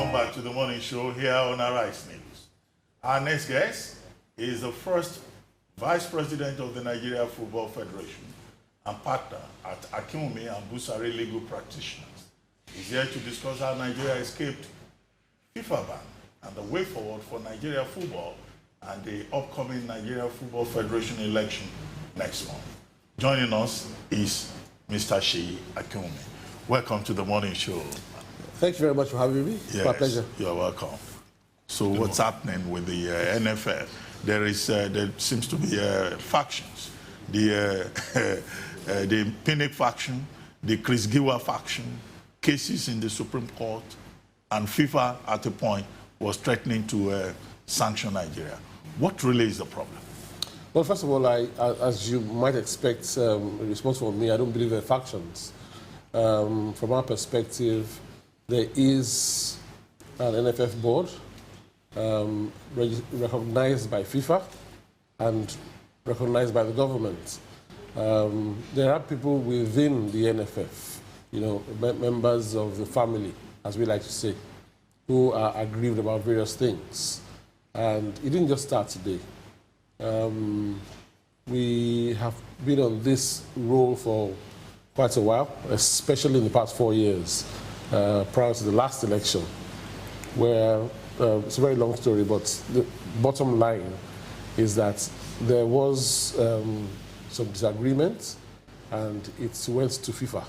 Welcome back to the morning show here on Arise News. Our next guest is the first Vice President of the Nigeria Football Federation and partner at Akinwunmi and Busari Legal Practitioners. He's here to discuss how Nigeria escaped FIFA ban and the way forward for Nigeria football and the upcoming Nigeria Football Federation election next month. Joining us is Mr. Seyi Akinwunmi. Welcome to the morning show. Thank you very much for having me. It's my pleasure. You're welcome. So what's happening with the NFF? There seems to be factions. The Pinnick faction, the Chris Giwa faction, cases in the Supreme Court, and FIFA at a point was threatening to sanction Nigeria. What really is the problem? Well, first of all, as you might expect, in response from me, I don't believe in factions. From our perspective, there is an NFF board recognized by FIFA and recognized by the government. There are people within the NFF, members of the family, as we like to say, who are aggrieved about various things. And it didn't just start today. We have been on this role for quite a while, especially in the past 4 years, prior to the last election, where it's a very long story, but the bottom line is that there was some disagreement, and it went to FIFA.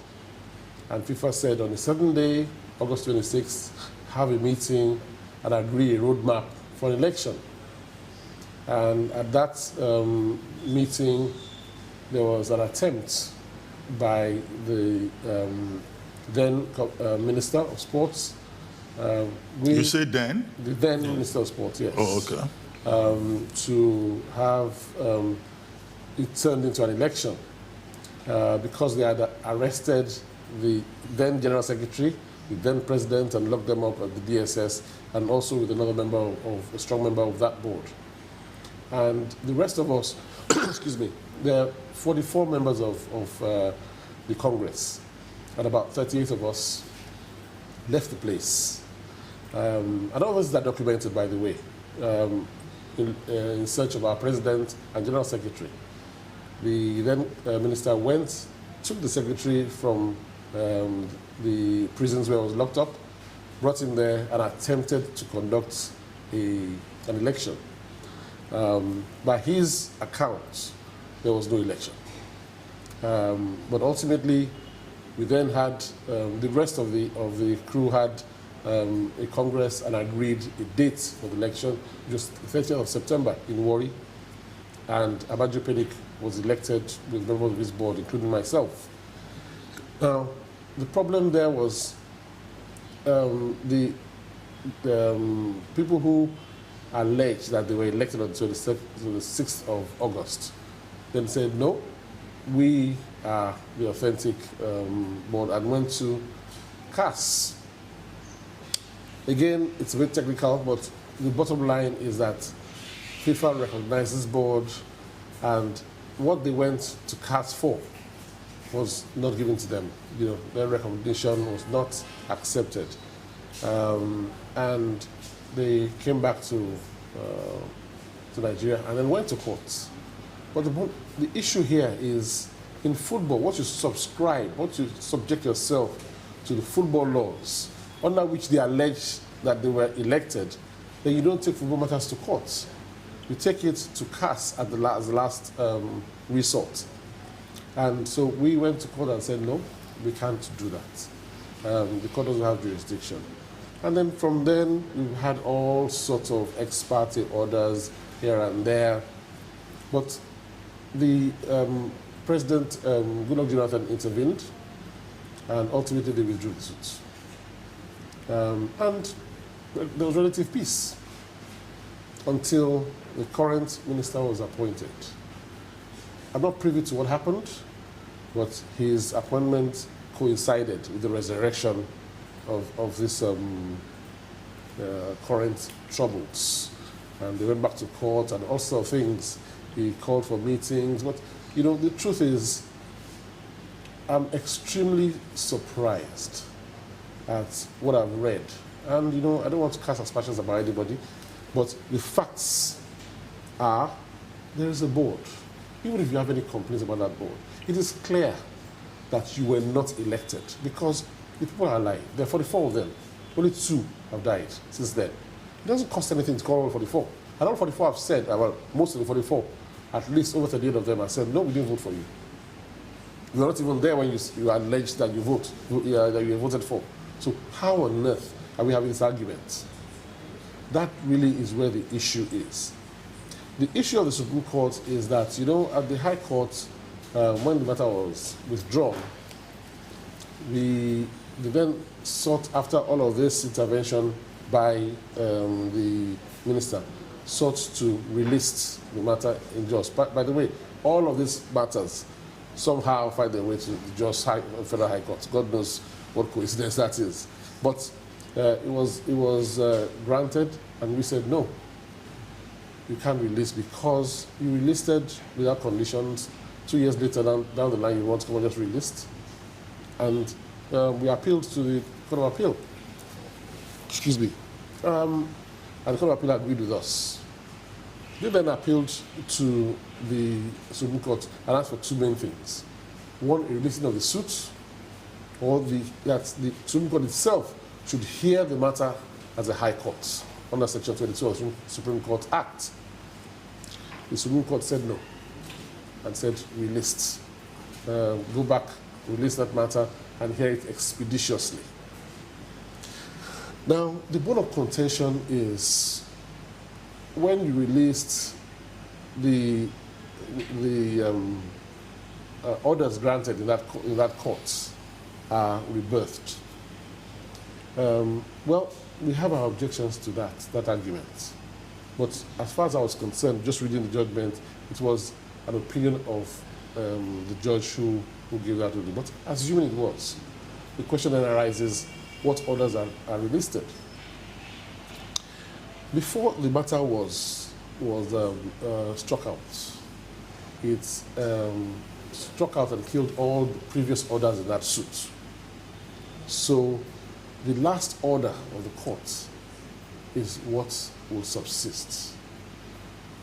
And FIFA said on a certain day, August 26th, have a meeting and agree a roadmap for an election. And at that meeting, there was an attempt by the then Minister of Sports. You say then? The then Minister of Sports, yes. Oh, okay. To have it turned into an election because they had arrested the then General Secretary, the then President, and locked them up at the DSS, and also with another member a strong member of that board. And the rest of us, excuse me, there are 44 members of the Congress, and about 38 of us left the place. And all of us are documented, by the way, in search of our President and General Secretary. The then Minister took the Secretary from the prisons where he was locked up, brought him there, and attempted to conduct an election. By his account, there was no election. But ultimately, we then had the rest of the crew had a Congress and agreed a date for the election, just 30th of September in Warri, and Abaju Pinnick was elected with members of his board, including myself. Now, the problem there was the people who alleged that they were elected on the 6th of August then said, no, we are the authentic board, and went to CAS. Again, it's a bit technical, but the bottom line is that FIFA recognizes board, and what they went to CAS for was not given to them. Their recognition was not accepted. And they came back to Nigeria and then went to court. But the issue here is, in football, once you subject yourself to the football laws under which they allege that they were elected, then you don't take football matters to court. You take it to CAS at the last resort. And so we went to court and said, no, we can't do that. The court doesn't have jurisdiction. And then from then, we've had all sorts of ex parte orders here and there. But the President Goodluck Jonathan intervened, and ultimately they withdrew the suit. And there was relative peace until the current minister was appointed. I'm not privy to what happened, but his appointment coincided with the resurrection of this current troubles. And they went back to court and all sorts of things. He called for meetings. But, the truth is, I'm extremely surprised at what I've read And, you know, I don't want to cast aspersions about anybody, but the facts are there is a board. Even if you have any complaints about that board, it is clear that you were not elected because the people are alive. There are 44 of them. Only 2 have died since then. It doesn't cost anything to call all 44. And all 44 have said, well, most of the 44, at least over 38 of them have said, no, we didn't vote for you. You were not even there when you alleged that you that you voted for. So how on earth are we having this argument? That really is where the issue is. The issue of the Supreme Court is that, you know, at the High Court, when the matter was withdrawn, they then sought, after all of this intervention by the minister, sought to release the matter in just. By the way, all of these matters somehow find their way to the just Federal High Court. God knows what coincidence that is. But it was granted, and we said no. You can't release because you released it without conditions. 2 years later, down the line, you want to come and just released. And we appealed to the Court of Appeal. Excuse me. And the Court of Appeal agreed with us. They then appealed to the Supreme Court and asked for 2 main things. One, a releasing of the suit, or that the Supreme Court itself should hear the matter as a High Court under Section 22 of the Supreme Court Act. The Supreme Court said no and said released. Go back, release that matter, and hear it expeditiously. Now, the bone of contention is when you released the orders granted in that court are rebirthed. Well, we have our objections to that argument. But as far as I was concerned, just reading the judgment, it was an opinion of the judge who gave that ruling. But assuming it was, the question then arises, what orders are relisted? Before the matter was struck out, it struck out and killed all the previous orders in that suit. So the last order of the court is what will subsist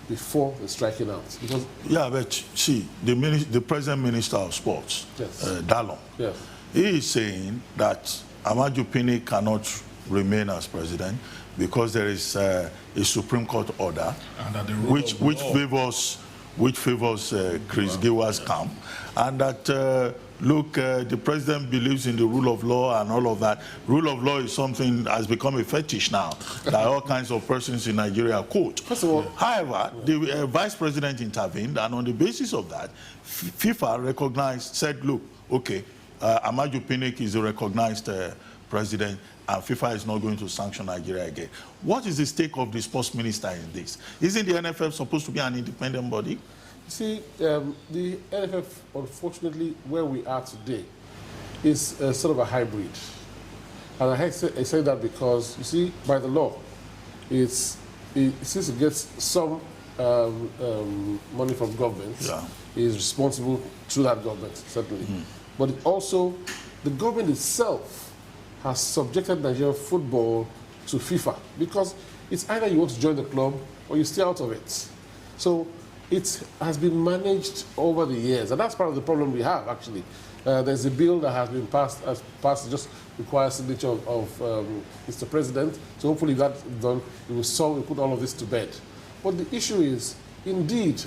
before the striking out. Because yeah, but see, the present Minister of Sports, yes. Dalon, Yes. he is saying that Amaju Pinnick cannot remain as president because there is a Supreme Court order which favors Chris Giwa's camp, and that look, the president believes in the rule of law and all of that. Rule of law is something that has become a fetish now that all kinds of persons in Nigeria quote. First of all, however, the vice president intervened, and on the basis of that, FIFA said, look, okay, Amaju Pinnick is a recognized president, and FIFA is not going to sanction Nigeria again. What is the stake of the sports minister in this? Isn't the NFF supposed to be an independent body? See, the NFF, unfortunately, where we are today, is sort of a hybrid. And I say that because, you see, by the law, it seems to get some money from government. Yeah. It is responsible through that government, certainly. But also, the government itself has subjected Nigerian football to FIFA because it's either you want to join the club or you stay out of it. So it has been managed over the years, and that's part of the problem we have, actually. There's a bill that has been passed, just requires signature of Mr. President, so hopefully that's done, it will put all of this to bed. But the issue is, indeed,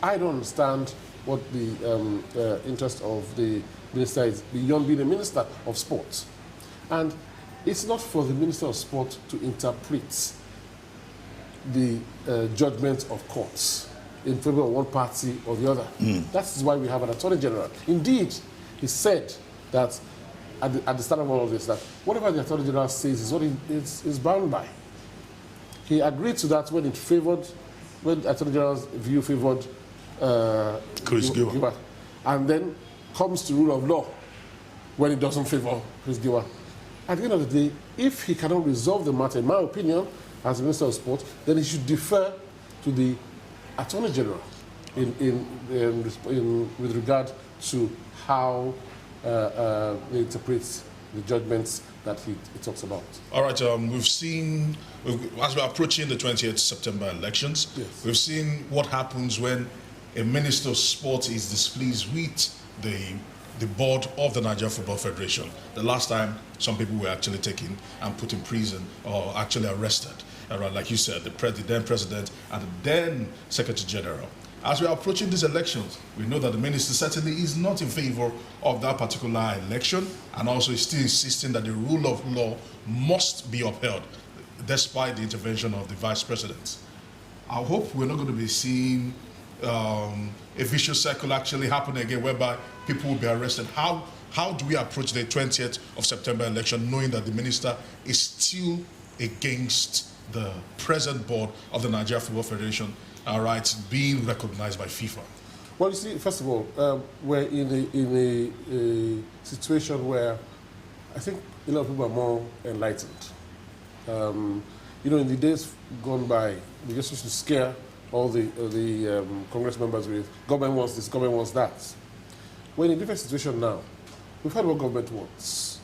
I don't understand what the interest of the minister is beyond being a minister of sports. And it's not for the Minister of Sport to interpret the judgment of courts in favor of one party or the other. That's why we have an Attorney General. Indeed, he said that at the start of all of this, that whatever the Attorney General says is what he is bound by. He agreed to that when the Attorney General's view favored Chris Giwa. And then comes to rule of law when it doesn't favor Chris Giwa. At the end of the day, if he cannot resolve the matter, in my opinion, as the Minister of Sport, then he should defer to the Attorney General with regard to how they interpret the judgments that he talks about. All right, we've seen, as we're approaching the 20th September elections, Yes. we've seen what happens when a minister of sport is displeased with the board of the Nigeria Football Federation. The last time some people were actually taken and put in prison or actually arrested. All right, like you said, the then president and the then secretary general. As we are approaching these elections, we know that the minister certainly is not in favor of that particular election, and also is still insisting that the rule of law must be upheld, despite the intervention of the vice president. I hope we're not going to be seeing a vicious cycle actually happen again, whereby people will be arrested. How do we approach the 20th of September election, knowing that the minister is still against the present board of the Nigeria Football Federation, all right, being recognized by FIFA? Well, you see, first of all, we're in a situation where I think a lot of people are more enlightened. You know, in the days gone by, we just used to scare all the Congress members with government wants this, government wants that. We're in a different situation now. We've heard what government wants.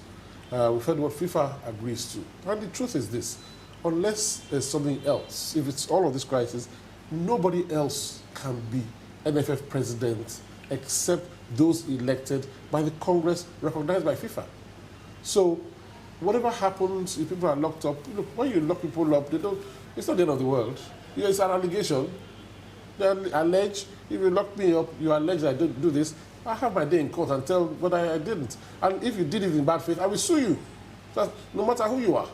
We've heard what FIFA agrees to. And the truth is this: unless there's something else, if it's all of this crisis, nobody else can be NFF president except those elected by the Congress recognized by FIFA. So whatever happens, if people are locked up, look, when you lock people up, it's not the end of the world. It's an allegation. They allege, if you lock me up, you allege I didn't do this, I have my day in court and tell what I didn't. And if you did it in bad faith, I will sue you. So no matter who you are.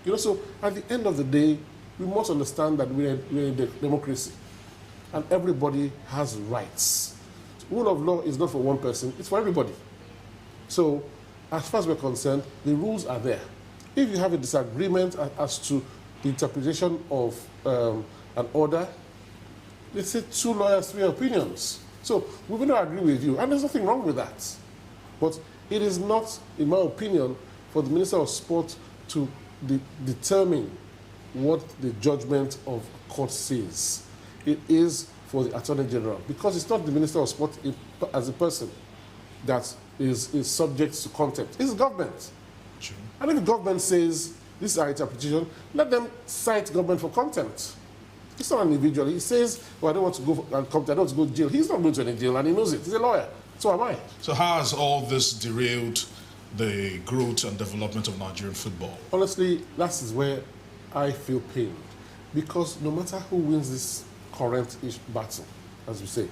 You know, so at the end of the day, we must understand that we're in a democracy, and everybody has rights. Rule of law is not for one person, it's for everybody. So, as far as we're concerned, the rules are there. If you have a disagreement as to the interpretation of an order, they say 2 lawyers, 3 opinions. So, we will not agree with you, and there's nothing wrong with that. But it is not, in my opinion, for the Minister of Sport to determine what the judgment of court says. It is for the Attorney General, because it's not the Minister of Sport as a person that is subject to contempt. It's government. True. And if the government says this is our interpretation, let them cite government for contempt. It's not an individual. He says, well, I don't want to go for contempt, I don't want to go to jail. He's not going to any jail, and he knows it. He's a lawyer. So am I. So how has all this derailed the growth and development of Nigerian football? Honestly, that is where I feel pain, because no matter who wins this current-ish battle, as we say,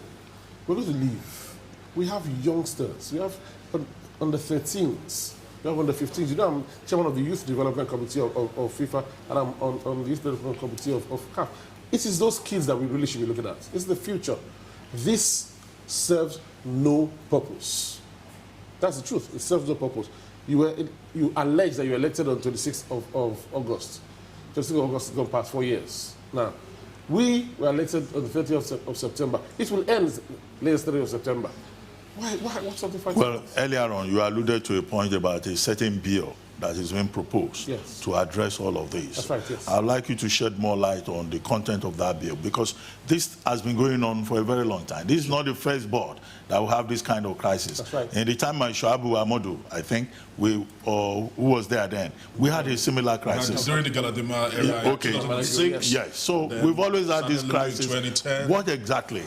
we're going to leave. We have youngsters. We have under 13s. We have under 15s. You know, I'm chairman of the Youth Development Committee of FIFA, and I'm on the Youth Development Committee of CAF. It is those kids that we really should be looking at. It's the future. This serves no purpose. That's the truth. It serves no purpose. You allege that you were elected on 26th of August. 26th of August has gone past 4 years. Now, we were elected on the 30th of September. It will end latest 30th of September. What's something fighting? Well, earlier on, you alluded to a point about a certain bill that is being proposed to address all of this. That's right, yes. I'd like you to shed more light on the content of that bill, because this has been going on for a very long time. This is not the first board that will have this kind of crisis. That's right. In the time of Shuabu Amodu, I think, who was there then, we had a similar crisis. During the Galadima era, Okay, 2006. yes. So Then we've always had this Sandy crisis. 2010. What exactly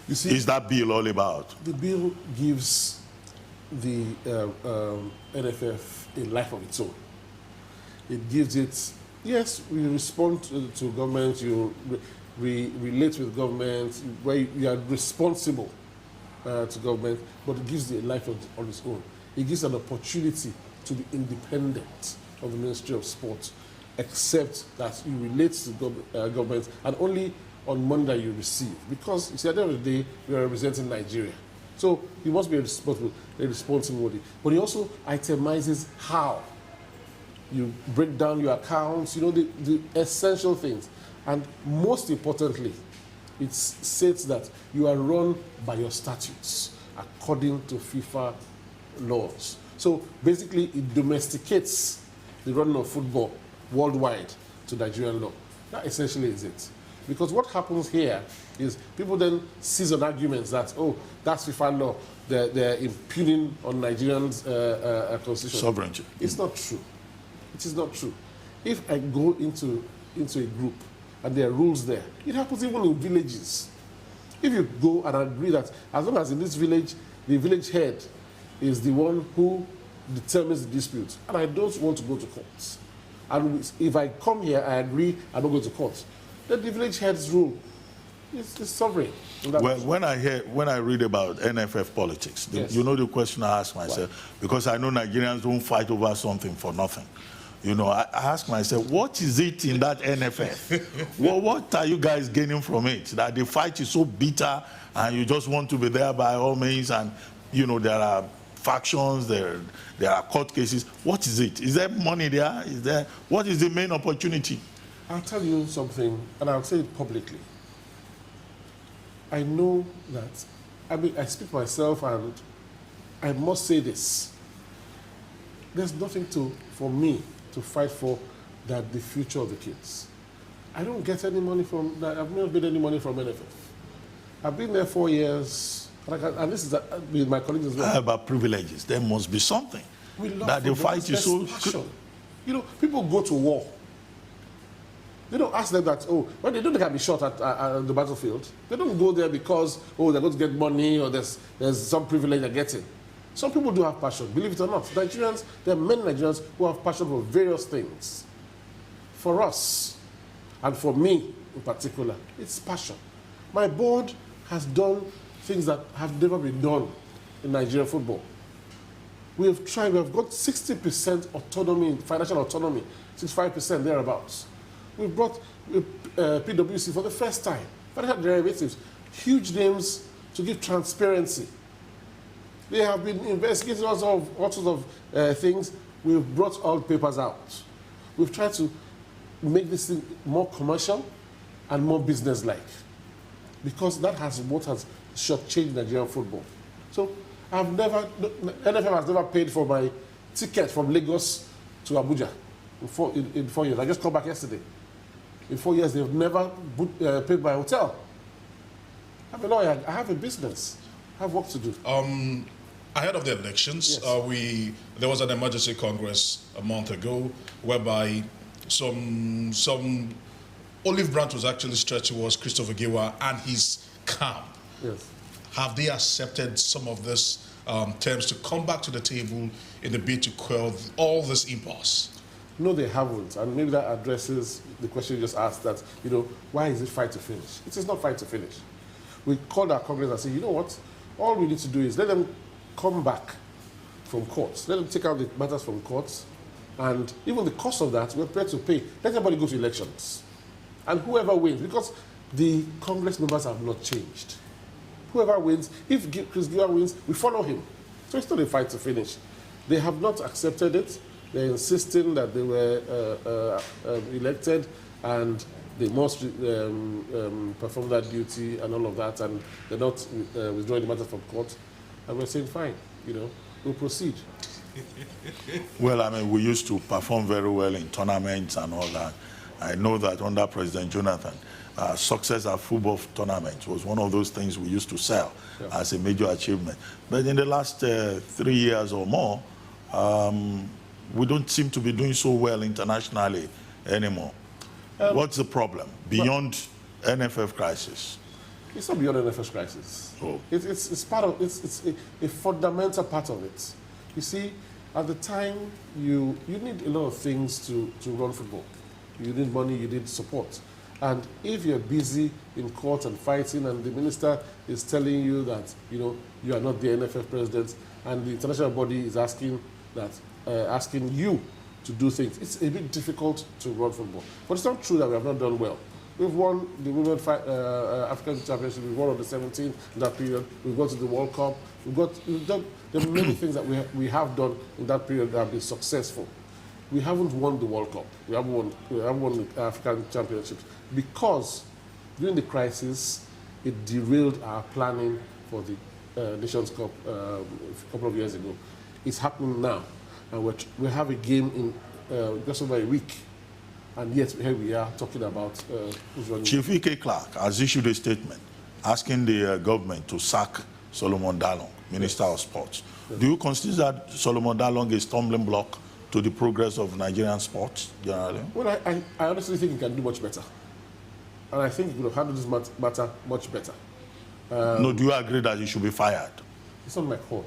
is that bill all about? The bill gives the NFF a life of its own. It gives it, yes, we respond to government, you relate with government, where you are responsible to government, but it gives it a life on its own. It gives an opportunity to be independent of the Ministry of Sport, except that you relate to government, and only on Monday you receive. Because, you see, at the end of the day, you are representing Nigeria. So you must be a responsible body. But he also itemizes how you break down your accounts, you know, the essential things. And most importantly, it states that you are run by your statutes according to FIFA laws. So basically, it domesticates the running of football worldwide to Nigerian law. That essentially is it. Because what happens here is people then seize on arguments that, oh, that's FIFA law, they're impugning on Nigerians' constitution. Sovereignty. It's not true. It is not true. If I go into a group and there are rules there, it happens even in villages. If you go and agree that as long as in this village, the village head is the one who determines the dispute, and I don't want to go to court, and if I come here, I agree, I don't go to court, then the village head's rule is sovereign. Well, when I read about NFF politics, Yes. you know the question I ask myself, because I know Nigerians don't fight over something for nothing. You know, I ask myself, what is it in that NFF? Well, what are you guys gaining from it? That the fight is so bitter and you just want to be there by all means, and, you know, there are factions, there are court cases. What is it? Is there money there? What is the main opportunity? I'll tell you something, and I'll say it publicly. I know that, I speak myself, and I must say this. There's nothing for me to fight for that the future of the kids. I don't get any money from that. I've never made any money from NFF. I've been there 4 years, and this is with my colleagues as well. About privileges, there must be something. We love That the football. fight is There's so... passion. You know, people go to war. They don't ask them that, oh, when they don't get be shot at the battlefield, they don't go there because, oh, they're going to get money or there's some privilege they're getting. Some people do have passion, believe it or not. Nigerians, there are many Nigerians who have passion for various things. For us, and for me in particular, it's passion. My board has done things that have never been done in Nigerian football. We have tried, we have got 60% autonomy, financial autonomy, 65% thereabouts. We brought PwC for the first time, financial derivatives, huge names to give transparency. They have been investigating all sorts of things. We've brought all the papers out. We've tried to make this thing more commercial and more business-like, because that has what has shortchanged Nigerian football. So NFF has never paid for my ticket from Lagos to Abuja in 4 years. I just come back yesterday. In 4 years, they've never paid my hotel. I'm a lawyer. I have a business. I have work to do. Ahead of the elections, Yes. There was an emergency congress a month ago whereby some olive branch was actually stretched towards Christopher Giwa and his camp. Yes. Have they accepted some of these terms to come back to the table in the bid to quell all this impasse? No, they haven't. And maybe that addresses the question you just asked, that, you know, why is it fight to finish? It is not fight to finish. We called our Congress and said, you know what? All we need to do is let them come back from courts. Let them take out the matters from courts. And even the cost of that, we're prepared to pay. Let everybody go to elections. And whoever wins, because the Congress members have not changed. Whoever wins, if Chris Giwa wins, we follow him. So it's not a fight to finish. They have not accepted it. They're insisting that they were elected and they must perform that duty and all of that, and they're not withdrawing the matter from court. And we're saying, fine, you know, we'll proceed. Well, I mean, we used to perform very well in tournaments and all that. I know that under President Jonathan, success at football tournaments was one of those things we used to sell as a major achievement. But in the last 3 years or more, we don't seem to be doing so well internationally anymore. What's the problem beyond NFF crisis? It's not beyond an NFF crisis. Oh. It's part of, it's a fundamental part of it. You see, at the time, you need a lot of things to run football. You need money, you need support. And if you're busy in court and fighting, and the minister is telling you that, you know, you are not the NFF president, and the international body is asking you to do things, it's a bit difficult to run football. But it's not true that we have not done well. We've won the Women African Championship. We've won on the 17th in that period. We've gone to the World Cup. We've done. There are many things that we have done in that period that have been successful. We haven't won the World Cup. We haven't won the African Championships because during the crisis, it derailed our planning for the Nations Cup a couple of years ago. It's happening now, and we have a game in just over a week. And yet, here we are talking about who's running. Chief E.K. Clark has issued a statement asking the government to sack Solomon Dalong, Minister of Sports. Yes. Do you consider Solomon Dalong a stumbling block to the progress of Nigerian sports generally? Well, I honestly think he can do much better. And I think he could have handled this matter much better. No, do you agree that he should be fired? It's not my call.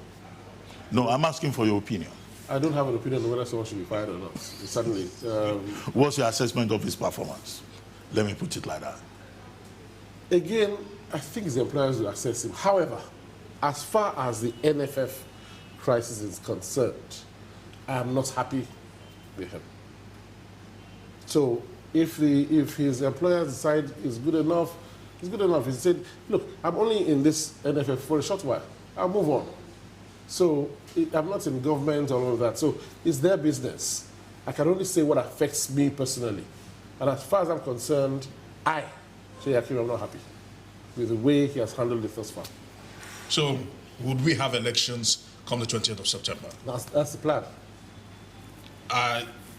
No, I'm asking for your opinion. I don't have an opinion on whether someone should be fired or not. Certainly. What's your assessment of his performance? Let me put it like that. Again, I think the employers will assess him. However, as far as the NFF crisis is concerned, I am not happy with him. So if his employers decide it's good enough, it's good enough. He said, look, I'm only in this NFF for a short while. I'll move on. So I'm not in government or all of that. So it's their business. I can only say what affects me personally. And as far as I'm concerned, Seyi Akinwunmi, I'm not happy with the way he has handled it thus far. So would we have elections come the 20th of September? That's the plan.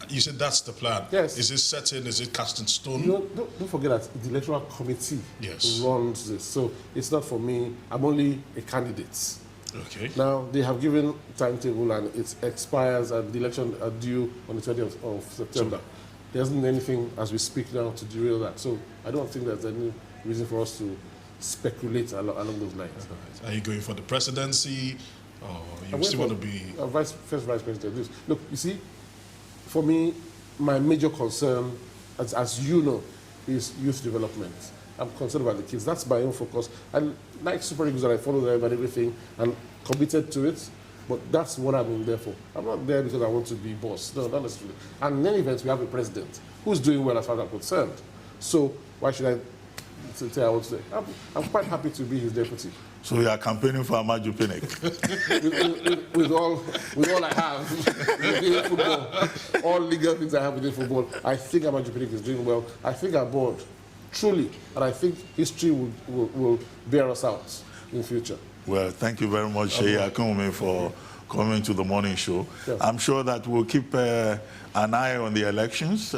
You said that's the plan. Yes. Is it certain? Is it cast in stone? Don't forget that the electoral committee runs this. So it's not for me. I'm only a candidate. Okay. Now, they have given timetable and it expires and the election are due on the 20th of September. There isn't anything as we speak now to derail that. So I don't think there's any reason for us to speculate along those lines. Right. Are you going for the presidency or you still want to be... First vice president. Look, you see, for me, my major concern, as you know, is youth development. I'm concerned about the kids. That's my own focus. I like Super Eagles and I follow them and everything and committed to it, but that's what I'm in there for. I'm not there because I want to be boss. No, not necessarily. And in any event, we have a president who's doing well as far as I'm concerned. So why should I say I want to say? I'm quite happy to be his deputy. So you are campaigning for Amaju Pinnick? with all I have within football, all legal things I have within football, I think Amaju Pinnick is doing well. I think our board, truly, and I think history will bear us out in the future. Well, thank you very much, Seyi Akinwunmi, for coming to the morning show. Yes. I'm sure that we'll keep an eye on the elections,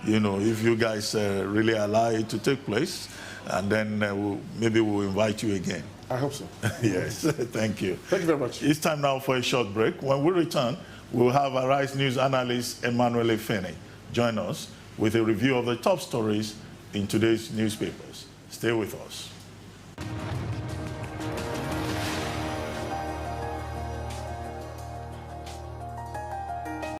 you know, if you guys really allow it to take place, and then maybe we'll invite you again. I hope so. Yes, thank you. Thank you very much. It's time now for a short break. When we return, we'll have Arise News analyst Emmanuel Efene join us with a review of the top stories in today's newspapers. Stay with us.